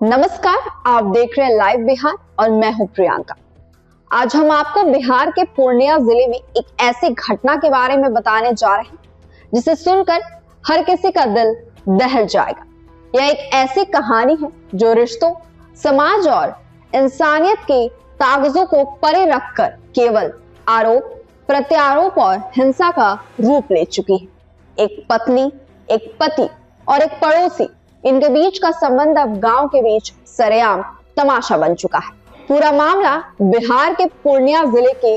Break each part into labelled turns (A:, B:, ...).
A: नमस्कार, आप देख रहे हैं लाइव बिहार और मैं हूं प्रियंका। आज हम आपको बिहार के पूर्णिया जिले में एक ऐसी घटना के बारे में बताने जा रहे हैं जिसे सुनकर हर किसी का दिल दहल जाएगा। यह एक ऐसी कहानी है जो रिश्तों, समाज और इंसानियत के कागजों को परे रखकर केवल आरोप, प्रत्यारोप और हिंसा का रूप ले चुकी है। एक पत्नी, एक पति और एक पड़ोसी, इनके बीच का संबंध अब गांव के बीच सरेआम तमाशा बन चुका है। पूरा मामला बिहार के पूर्णिया जिले के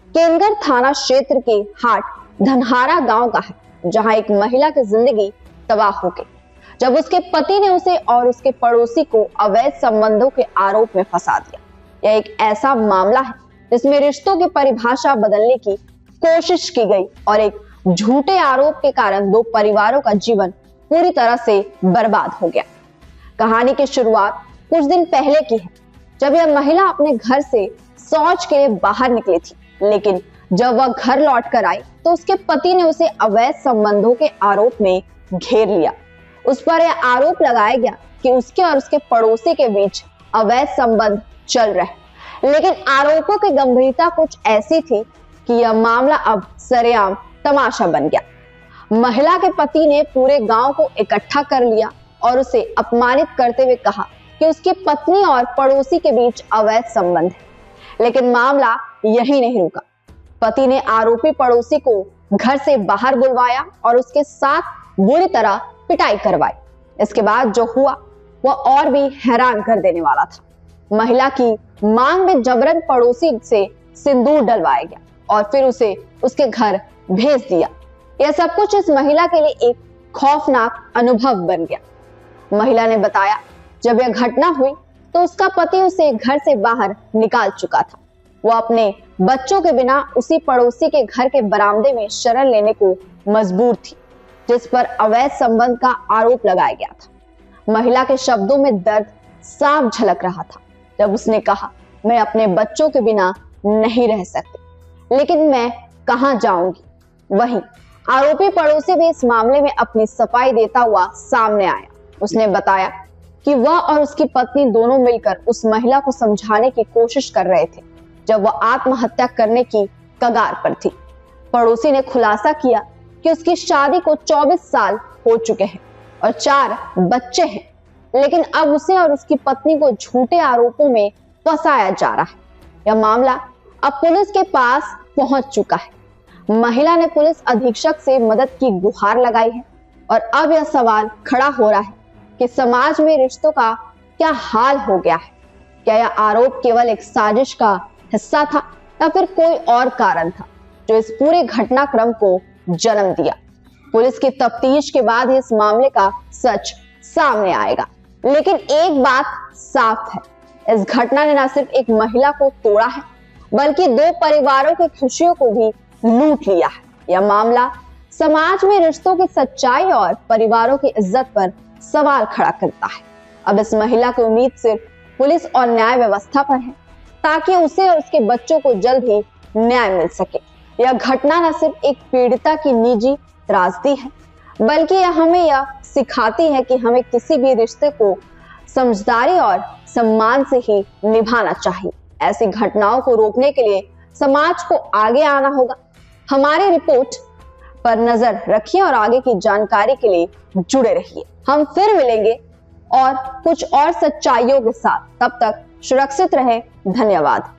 A: केनगर थाना क्षेत्र के हाट धनहारा गांव का है, जहां एक महिला की जिंदगी तबाह हो गई जब उसके पति ने उसे और उसके पड़ोसी को अवैध संबंधों के आरोप में फंसा दिया। यह एक ऐसा मामला है जिसमें रिश्तों की परिभाषा बदलने की कोशिश की गई और एक झूठे आरोप के कारण दो परिवारों का जीवन पूरी तरह से बर्बाद हो गया। कहानी की शुरुआत कुछ दिन पहले की है, जब यह महिला अपने घर से शौच के लिए बाहर निकली थी, लेकिन जब वह घर लौट कर आई तो उसके पति ने उसे अवैध संबंधों के आरोप में घेर लिया। उस पर यह आरोप लगाया गया कि उसके और उसके पड़ोसी के बीच अवैध संबंध चल रहे, लेकिन आरोपों की गंभीरता कुछ ऐसी थी कि यह मामला अब सरेआम तमाशा बन गया। महिला के पति ने पूरे गांव को इकट्ठा कर लिया और उसे अपमानित करते हुए कहा कि उसकी पत्नी और पड़ोसी के बीच अवैध संबंध है। लेकिन मामला यही नहीं रुका। पति ने आरोपी पड़ोसी को घर से बाहर बुलवाया और उसके साथ बुरी तरह पिटाई करवाई। इसके बाद जो हुआ वह और भी हैरान कर देने वाला था। महिला की मांग में जबरन पड़ोसी से सिंदूर डलवाया गया और फिर उसे उसके घर भेज दिया। यह सब कुछ इस महिला के लिए एक खौफनाक अनुभव बन गया। महिला ने बताया, जब यह घटना हुई तो उसका पति उसे घर से बाहर निकाल चुका था। वो अपने बच्चों के बिना उसी पड़ोसी के घर के बरामदे में शरण लेने को मजबूर थी, जिस पर अवैध संबंध का आरोप लगाया गया था। महिला के शब्दों में दर्द साफ झलक रहा था जब उसने कहा, मैं अपने बच्चों के बिना नहीं रह सकती, लेकिन मैं कहां जाऊंगी। वहीं आरोपी पड़ोसी भी इस मामले में अपनी सफाई देता हुआ सामने आया। उसने बताया कि वह और उसकी पत्नी दोनों मिलकर उस महिला को समझाने की कोशिश कर रहे थे जब वह आत्महत्या करने की कगार पर थी। पड़ोसी ने खुलासा किया कि उसकी शादी को 24 साल हो चुके हैं और 4 बच्चे हैं, लेकिन अब उसे और उसकी पत्नी को झूठे आरोपों में फंसाया जा रहा है। यह मामला अब पुलिस के पास पहुंच चुका है। महिला ने पुलिस अधीक्षक से मदद की गुहार लगाई है और अब यह सवाल खड़ा हो रहा है कि समाज में रिश्तों का क्या हाल हो गया है। क्या यह आरोप केवल एक साजिश का हिस्सा था या फिर कोई और कारण था जो इस पूरे घटनाक्रम को जन्म दिया। पुलिस की तफ्तीश के बाद इस मामले का सच सामने आएगा, लेकिन एक बात साफ है, इस घटना ने न सिर्फ एक महिला को तोड़ा है बल्कि 2 परिवारों की खुशियों को भी लूट लिया है। यह मामला समाज में रिश्तों की सच्चाई और परिवारों की इज्जत पर सवाल खड़ा करता है। अब इस महिला की उम्मीद सिर्फ पुलिस और न्याय व्यवस्था पर है, ताकि उसे और उसके बच्चों को जल्द ही न्याय मिल सके। यह घटना न सिर्फ एक पीड़िता की निजी त्रासदी है, बल्कि यह हमें यह सिखाती है कि हमें किसी भी रिश्ते को समझदारी और सम्मान से ही निभाना चाहिए। ऐसी घटनाओं को रोकने के लिए समाज को आगे आना होगा। हमारी रिपोर्ट पर नजर रखिए और आगे की जानकारी के लिए जुड़े रहिए। हम फिर मिलेंगे और कुछ और सच्चाइयों के साथ। तब तक सुरक्षित रहें। धन्यवाद।